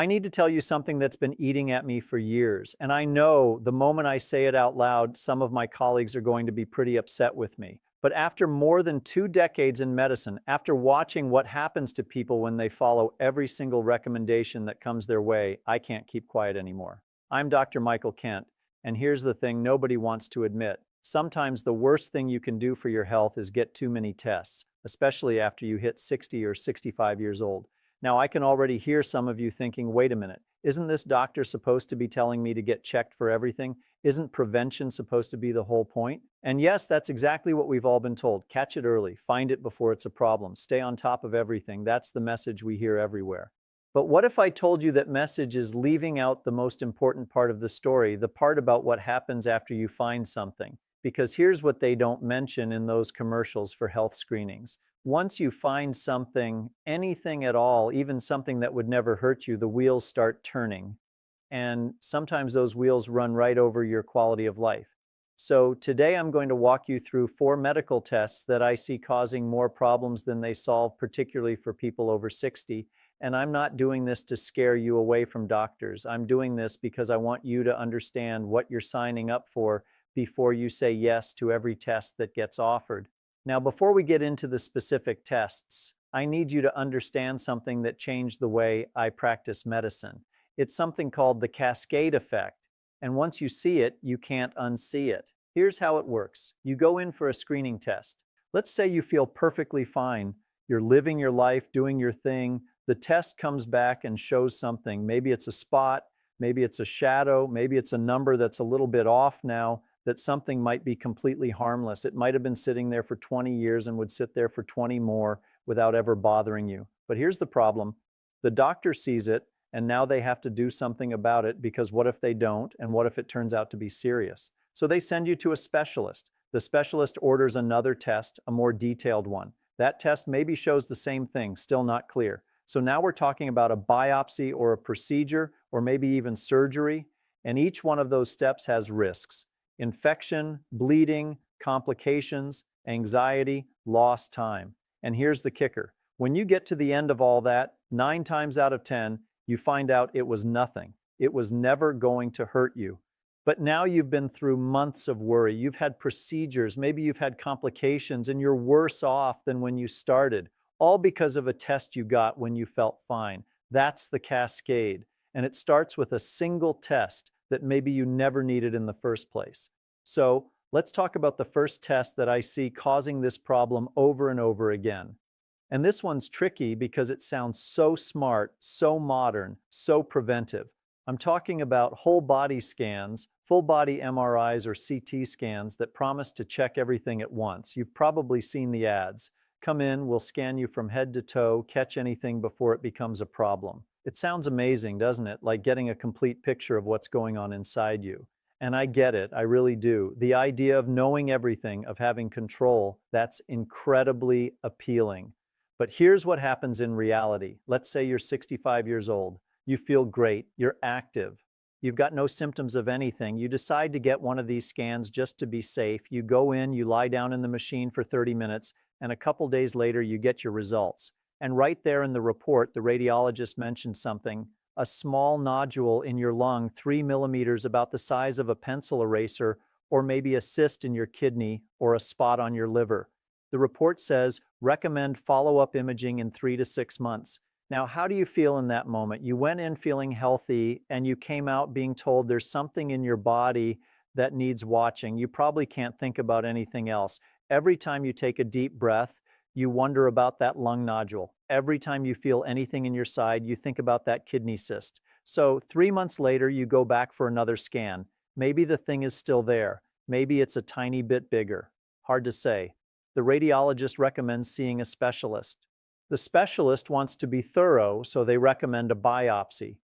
I need to tell you something that's been eating at me for years, and I know the moment I say it out loud, some of my colleagues are going to be pretty upset with me. But after more than 2 decades in medicine, after watching what happens to people when they follow every single recommendation that comes their way, I can't keep quiet anymore. I'm Dr. Michael Kent, and here's the thing nobody wants to admit. Sometimes the worst thing you can do for your health is get too many tests, especially after you hit 60 or 65 years old. Now, I can already hear some of you thinking, wait a minute, isn't this doctor supposed to be telling me to get checked for everything? Isn't prevention supposed to be the whole point? And yes, that's exactly what we've all been told. Catch it early, find it before it's a problem, stay on top of everything. That's the message we hear everywhere. But what if I told you that message is leaving out the most important part of the story, the part about what happens after you find something? Because here's what they don't mention in those commercials for health screenings. Once you find something, anything at all, even something that would never hurt you, the wheels start turning. And sometimes those wheels run right over your quality of life. So today I'm going to walk you through 4 medical tests that I see causing more problems than they solve, particularly for people over 60. And I'm not doing this to scare you away from doctors. I'm doing this because I want you to understand what you're signing up for before you say yes to every test that gets offered. Now, before we get into the specific tests, I need you to understand something that changed the way I practice medicine. It's something called the cascade effect, and once you see it, you can't unsee it. Here's how it works. You go in for a screening test. Let's say you feel perfectly fine. You're living your life, doing your thing. The test comes back and shows something. Maybe it's a spot, maybe it's a shadow, maybe it's a number that's a little bit off now, that something might be completely harmless. It might have been sitting there for 20 years and would sit there for 20 more without ever bothering you. But here's the problem. The doctor sees it, and now they have to do something about it, because what if they don't, and what if it turns out to be serious? So they send you to a specialist. The specialist orders another test, a more detailed one. That test maybe shows the same thing, still not clear. So now we're talking about a biopsy or a procedure, or maybe even surgery, and each one of those steps has risks. Infection, bleeding, complications, anxiety, lost time. And here's the kicker. When you get to the end of all that, 9 times out of 10, you find out it was nothing. It was never going to hurt you. But now you've been through months of worry. You've had procedures, maybe you've had complications, and you're worse off than when you started, all because of a test you got when you felt fine. That's the cascade. And it starts with a single test that maybe you never needed in the first place. So let's talk about the first test that I see causing this problem over and over again. And this one's tricky because it sounds so smart, so modern, so preventive. I'm talking about whole body scans, full body MRIs or CT scans that promise to check everything at once. You've probably seen the ads. Come in, we'll scan you from head to toe, catch anything before it becomes a problem. It sounds amazing, doesn't it? Like getting a complete picture of what's going on inside you. And I get it, I really do. The idea of knowing everything, of having control, that's incredibly appealing. But here's what happens in reality. Let's say you're 65 years old. You feel great, you're active. You've got no symptoms of anything. You decide to get one of these scans just to be safe. You go in, you lie down in the machine for 30 minutes, and a couple days later you get your results. And right there in the report, the radiologist mentioned something, a small nodule in your lung, 3 millimeters, about the size of a pencil eraser, or maybe a cyst in your kidney or a spot on your liver. The report says, recommend follow-up imaging in 3 to 6 months. Now, how do you feel in that moment? You went in feeling healthy and you came out being told there's something in your body that needs watching. You probably can't think about anything else. Every time you take a deep breath, you wonder about that lung nodule. Every time you feel anything in your side, you think about that kidney cyst. So 3 months later, you go back for another scan. Maybe the thing is still there. Maybe it's a tiny bit bigger. Hard to say. The radiologist recommends seeing a specialist. The specialist wants to be thorough, so they recommend a biopsy.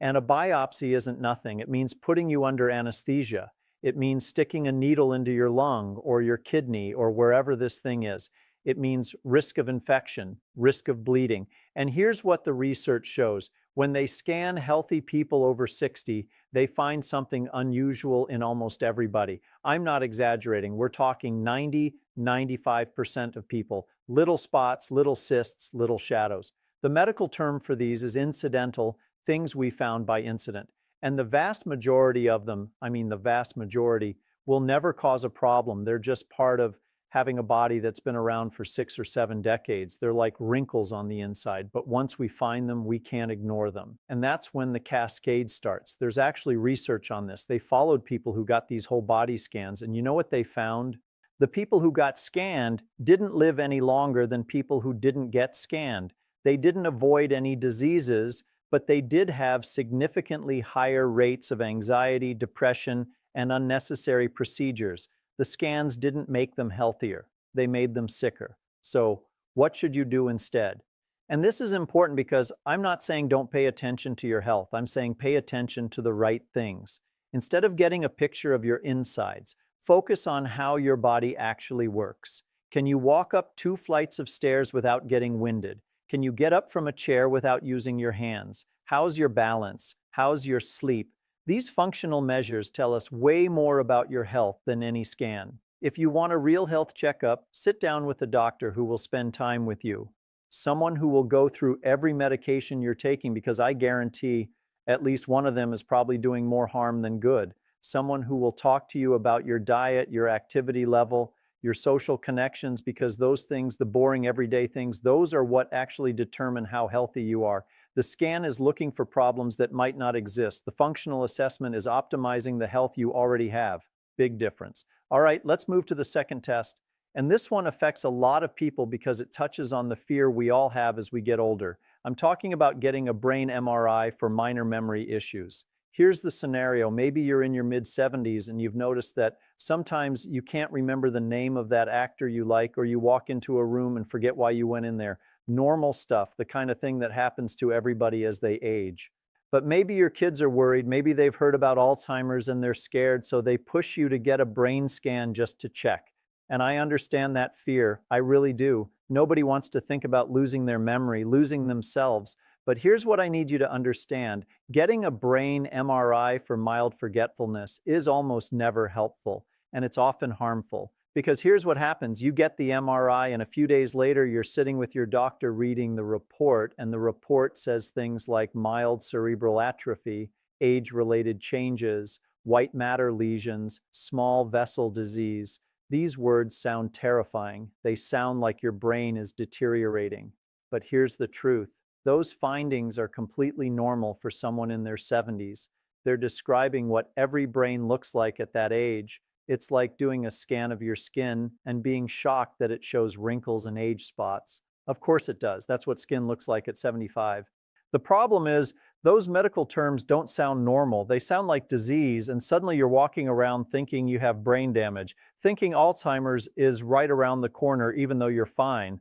And a biopsy isn't nothing. It means putting you under anesthesia. It means sticking a needle into your lung or your kidney or wherever this thing is. It means risk of infection, risk of bleeding. And here's what the research shows. When they scan healthy people over 60, they find something unusual in almost everybody. I'm not exaggerating. We're talking 95% of people. Little spots, little cysts, little shadows. The medical term for these is incidental. things we found by incident. And the vast majority of them, I mean, the vast majority, will never cause a problem. They're just part of having a body that's been around for 6 or 7 decades. They're like wrinkles on the inside, but once we find them, we can't ignore them. And that's when the cascade starts. There's actually research on this. They followed people who got these whole body scans, and you know what they found? The people who got scanned didn't live any longer than people who didn't get scanned. They didn't avoid any diseases, but they did have significantly higher rates of anxiety, depression, and unnecessary procedures. The scans didn't make them healthier, they made them sicker. So, what should you do instead? And this is important because I'm not saying don't pay attention to your health. I'm saying pay attention to the right things. Instead of getting a picture of your insides, focus on how your body actually works. Can you walk up 2 flights of stairs without getting winded? Can you get up from a chair without using your hands? How's your balance? How's your sleep? These functional measures tell us way more about your health than any scan. If you want a real health checkup, sit down with a doctor who will spend time with you. Someone who will go through every medication you're taking, because I guarantee at least one of them is probably doing more harm than good. Someone who will talk to you about your diet, your activity level, your social connections, because those things, the boring everyday things, those are what actually determine how healthy you are. The scan is looking for problems that might not exist. The functional assessment is optimizing the health you already have. Big difference. All right, let's move to the second test. And this one affects a lot of people because it touches on the fear we all have as we get older. I'm talking about getting a brain MRI for minor memory issues. Here's the scenario. Maybe you're in your mid-70s and you've noticed that sometimes you can't remember the name of that actor you like, or you walk into a room and forget why you went in there. Normal stuff, the kind of thing that happens to everybody as they age. But maybe your kids are worried, maybe they've heard about Alzheimer's and they're scared, so they push you to get a brain scan just to check. And I understand that fear, I really do. Nobody wants to think about losing their memory, losing themselves. But here's what I need you to understand. Getting a brain MRI for mild forgetfulness is almost never helpful, and it's often harmful. Because here's what happens. You get the MRI, and a few days later, you're sitting with your doctor reading the report, and the report says things like mild cerebral atrophy, age-related changes, white matter lesions, small vessel disease. These words sound terrifying. They sound like your brain is deteriorating. But here's the truth. Those findings are completely normal for someone in their 70s. They're describing what every brain looks like at that age. It's like doing a scan of your skin and being shocked that it shows wrinkles and age spots. Of course it does. That's what skin looks like at 75. The problem is, those medical terms don't sound normal. They sound like disease, and suddenly you're walking around thinking you have brain damage, thinking Alzheimer's is right around the corner even though you're fine.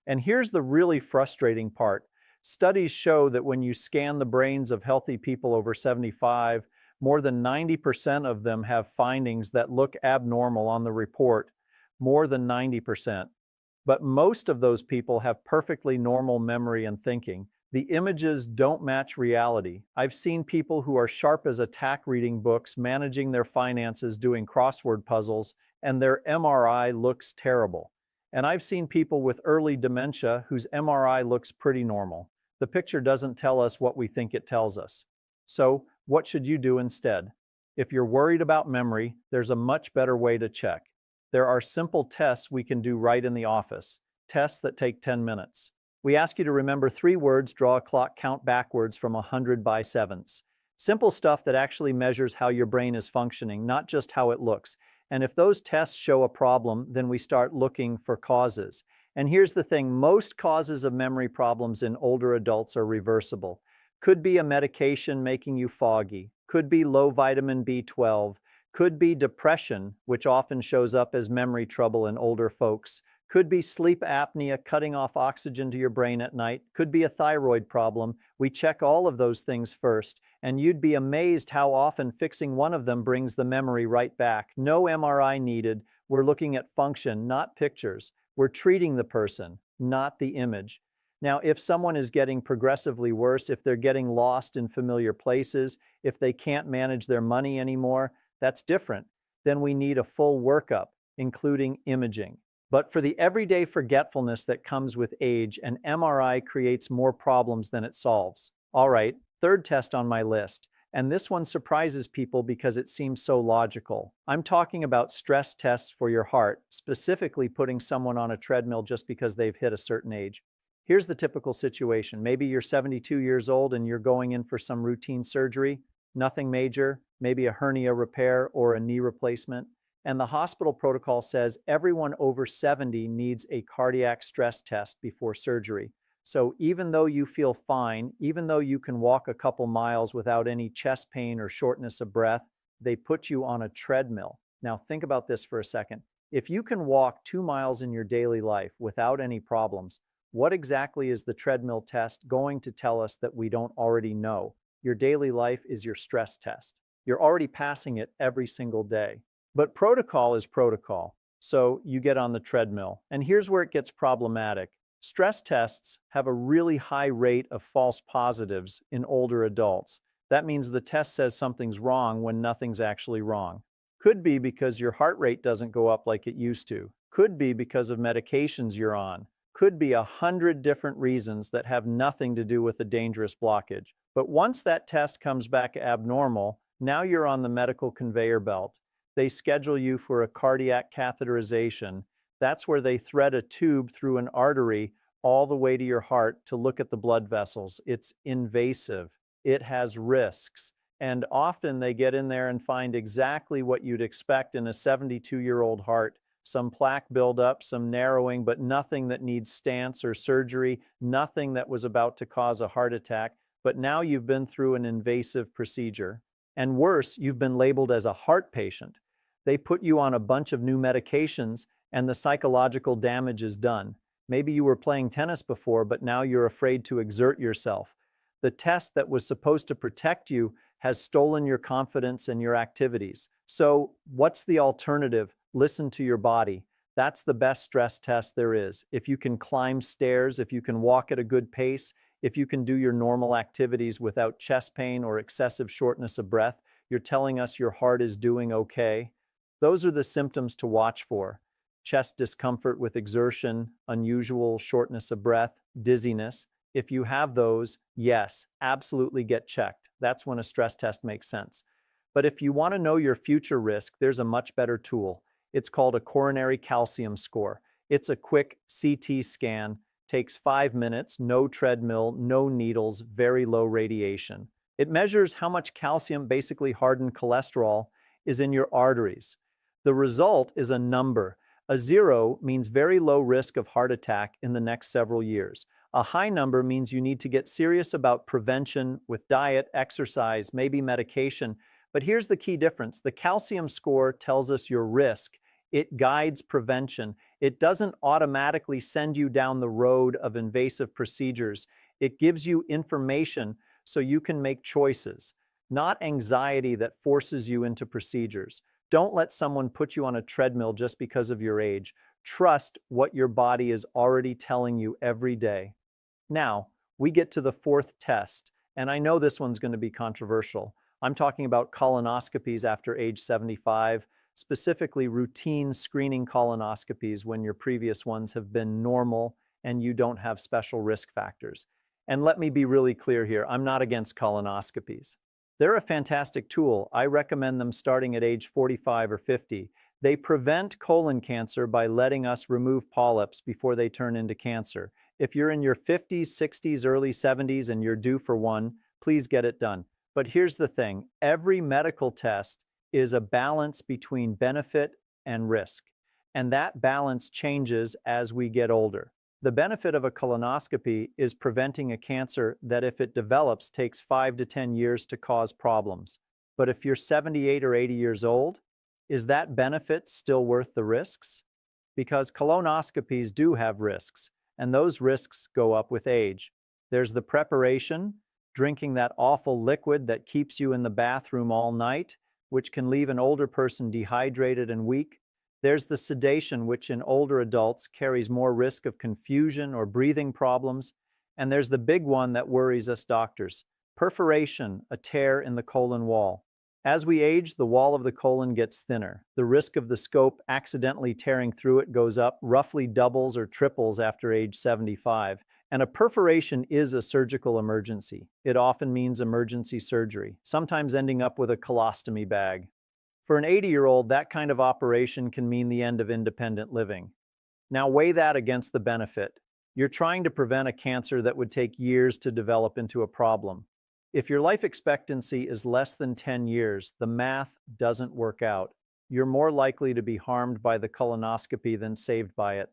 And here's the really frustrating part. Studies show that when you scan the brains of healthy people over 75, more than 90% of them have findings that look abnormal on the report. More than 90%. But most of those people have perfectly normal memory and thinking. The images don't match reality. I've seen people who are sharp as a tack reading books, managing their finances, doing crossword puzzles, and their MRI looks terrible. And I've seen people with early dementia whose MRI looks pretty normal. The picture doesn't tell us what we think it tells us. So, what should you do instead? If you're worried about memory, there's a much better way to check. There are simple tests we can do right in the office. Tests that take 10 minutes. We ask you to remember 3 words, draw a clock, count backwards from 100 by 7s. Simple stuff that actually measures how your brain is functioning, not just how it looks. And if those tests show a problem, then we start looking for causes. And here's the thing, most causes of memory problems in older adults are reversible. Could be a medication making you foggy, could be low vitamin B12, could be depression, which often shows up as memory trouble in older folks, could be sleep apnea cutting off oxygen to your brain at night, could be a thyroid problem. We check all of those things first, and you'd be amazed how often fixing one of them brings the memory right back. No MRI needed. We're looking at function, not pictures. We're treating the person, not the image. Now, if someone is getting progressively worse, if they're getting lost in familiar places, if they can't manage their money anymore, that's different. Then we need a full workup, including imaging. But for the everyday forgetfulness that comes with age, an MRI creates more problems than it solves. All right, Third test on my list, and this one surprises people because it seems so logical. I'm talking about stress tests for your heart, specifically putting someone on a treadmill just because they've hit a certain age. Here's the typical situation. Maybe you're 72 years old and you're going in for some routine surgery, nothing major, maybe a hernia repair or a knee replacement. And the hospital protocol says everyone over 70 needs a cardiac stress test before surgery. So even though you feel fine, even though you can walk a couple miles without any chest pain or shortness of breath, they put you on a treadmill. Now think about this for a second. If you can walk 2 miles in your daily life without any problems, what exactly is the treadmill test going to tell us that we don't already know? Your daily life is your stress test. You're already passing it every single day. But protocol is protocol. So you get on the treadmill. And here's where it gets problematic. Stress tests have a really high rate of false positives in older adults. That means the test says something's wrong when nothing's actually wrong. Could be because your heart rate doesn't go up like it used to. Could be because of medications you're on. Could be 100 different reasons that have nothing to do with a dangerous blockage. But once that test comes back abnormal, now you're on the medical conveyor belt. They schedule you for a cardiac catheterization. That's where they thread a tube through an artery all the way to your heart to look at the blood vessels. It's invasive. It has risks. And often they get in there and find exactly what you'd expect in a 72-year-old heart. Some plaque buildup, some narrowing, but nothing that needs stents or surgery, nothing that was about to cause a heart attack. But now you've been through an invasive procedure. And worse, you've been labeled as a heart patient. They put you on a bunch of new medications and the psychological damage is done. Maybe you were playing tennis before, but now you're afraid to exert yourself. The test that was supposed to protect you has stolen your confidence and your activities. So, what's the alternative? Listen to your body. That's the best stress test there is. If you can climb stairs, if you can walk at a good pace, if you can do your normal activities without chest pain or excessive shortness of breath, you're telling us your heart is doing okay. Those are the symptoms to watch for. Chest discomfort with exertion, unusual shortness of breath, dizziness. If you have those, yes, absolutely get checked. That's when a stress test makes sense. But if you want to know your future risk, there's a much better tool. It's called a coronary calcium score. It's a quick CT scan, takes 5 minutes, no treadmill, no needles, very low radiation. It measures how much calcium, basically hardened cholesterol, is in your arteries. The result is a number. A 0 means very low risk of heart attack in the next several years. A high number means you need to get serious about prevention with diet, exercise, maybe medication. But here's the key difference. The calcium score tells us your risk. It guides prevention. It doesn't automatically send you down the road of invasive procedures. It gives you information so you can make choices, not anxiety that forces you into procedures. Don't let someone put you on a treadmill just because of your age. Trust what your body is already telling you every day. Now, we get to the fourth test, and I know this one's going to be controversial. I'm talking about colonoscopies after age 75, specifically routine screening colonoscopies when your previous ones have been normal and you don't have special risk factors. And let me be really clear here, I'm not against colonoscopies. They're a fantastic tool. I recommend them starting at age 45 or 50. They prevent colon cancer by letting us remove polyps before they turn into cancer. If you're in your 50s, 60s, early 70s and you're due for one, please get it done. But here's the thing, every medical test is a balance between benefit and risk. And that balance changes as we get older. The benefit of a colonoscopy is preventing a cancer that, if it develops, takes 5 to 10 years to cause problems. But if you're 78 or 80 years old, is that benefit still worth the risks? Because colonoscopies do have risks, and those risks go up with age. There's the preparation, drinking that awful liquid that keeps you in the bathroom all night, which can leave an older person dehydrated and weak. There's the sedation, which in older adults carries more risk of confusion or breathing problems. And there's the big one that worries us doctors, perforation, a tear in the colon wall. As we age, the wall of the colon gets thinner. The risk of the scope accidentally tearing through it goes up, roughly doubles or triples after age 75. And a perforation is a surgical emergency. It often means emergency surgery, sometimes ending up with a colostomy bag. For an 80-year-old, that kind of operation can mean the end of independent living. Now weigh that against the benefit. You're trying to prevent a cancer that would take years to develop into a problem. If your life expectancy is less than 10 years, the math doesn't work out. You're more likely to be harmed by the colonoscopy than saved by it.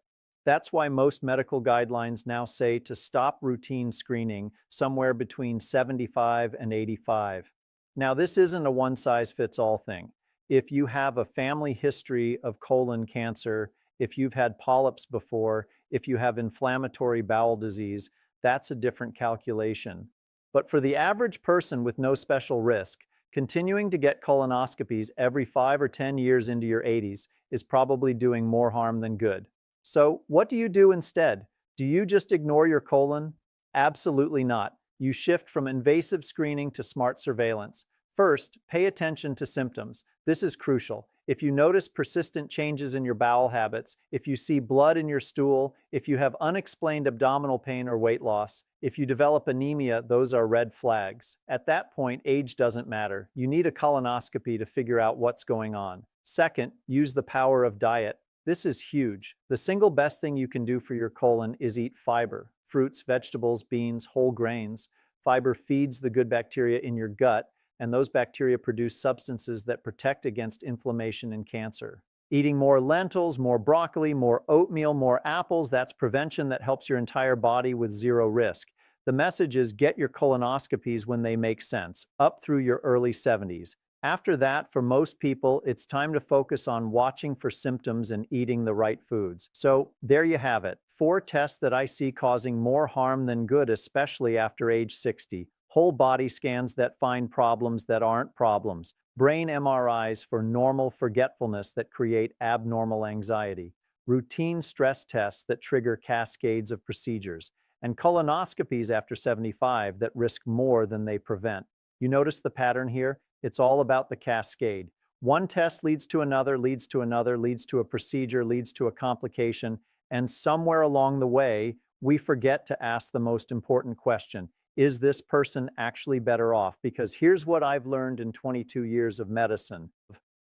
That's why most medical guidelines now say to stop routine screening somewhere between 75 and 85. Now, this isn't a one-size-fits-all thing. If you have a family history of colon cancer, if you've had polyps before, if you have inflammatory bowel disease, that's a different calculation. But for the average person with no special risk, continuing to get colonoscopies every 5 or 10 years into your 80s is probably doing more harm than good. So, what do you do instead? Do you just ignore your colon? Absolutely not. You shift from invasive screening to smart surveillance. First, pay attention to symptoms. This is crucial. If you notice persistent changes in your bowel habits, if you see blood in your stool, if you have unexplained abdominal pain or weight loss, if you develop anemia, those are red flags. At that point, age doesn't matter. You need a colonoscopy to figure out what's going on. Second, use the power of diet. This is huge. The single best thing you can do for your colon is eat fiber. Fruits, vegetables, beans, whole grains. Fiber feeds the good bacteria in your gut, and those bacteria produce substances that protect against inflammation and cancer. Eating more lentils, more broccoli, more oatmeal, more apples, that's prevention that helps your entire body with zero risk. The message is get your colonoscopies when they make sense, up through your early 70s. After that, for most people, it's time to focus on watching for symptoms and eating the right foods. So there you have it. 4 tests that I see causing more harm than good, especially after age 60. Whole body scans that find problems that aren't problems. Brain MRIs for normal forgetfulness that create abnormal anxiety. Routine stress tests that trigger cascades of procedures. And colonoscopies after 75 that risk more than they prevent. You notice the pattern here? It's all about the cascade. One test leads to another, leads to another, leads to a procedure, leads to a complication, and somewhere along the way, we forget to ask the most important question. Is this person actually better off? Because here's what I've learned in 22 years of medicine.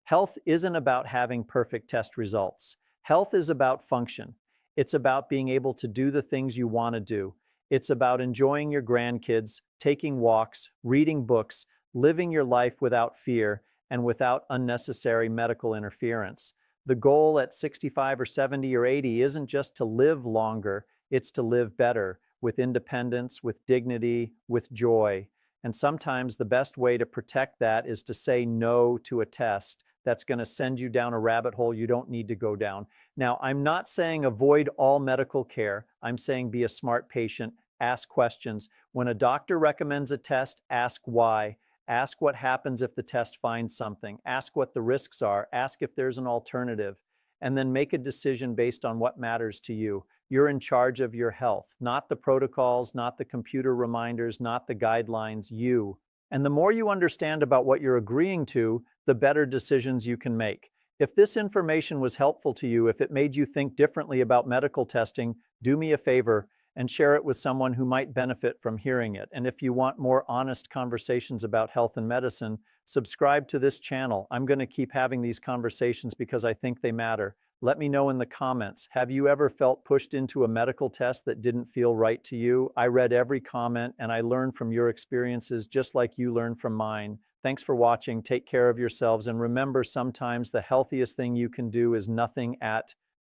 Health isn't about having perfect test results. Health is about function. It's about being able to do the things you want to do. It's about enjoying your grandkids, taking walks, reading books, living your life without fear and without unnecessary medical interference. The goal at 65 or 70 or 80 isn't just to live longer, it's to live better, with independence, with dignity, with joy. And sometimes the best way to protect that is to say no to a test that's going to send you down a rabbit hole you don't need to go down. Now, I'm not saying avoid all medical care. I'm saying be a smart patient, ask questions. When a doctor recommends a test, ask why. Ask what happens if the test finds something. Ask what the risks are. Ask if there's an alternative. And then make a decision based on what matters to you. You're in charge of your health, not the protocols, not the computer reminders, not the guidelines, you. And the more you understand about what you're agreeing to, the better decisions you can make. If this information was helpful to you, if it made you think differently about medical testing, do me a favor and share it with someone who might benefit from hearing it. And if you want more honest conversations about health and medicine, subscribe to this channel. I'm going to keep having these conversations because I think they matter. Let me know in the comments. Have you ever felt pushed into a medical test that didn't feel right to you? I read every comment and I learned from your experiences just like you learned from mine. Thanks for watching. Take care of yourselves and remember, sometimes the healthiest thing you can do is nothing at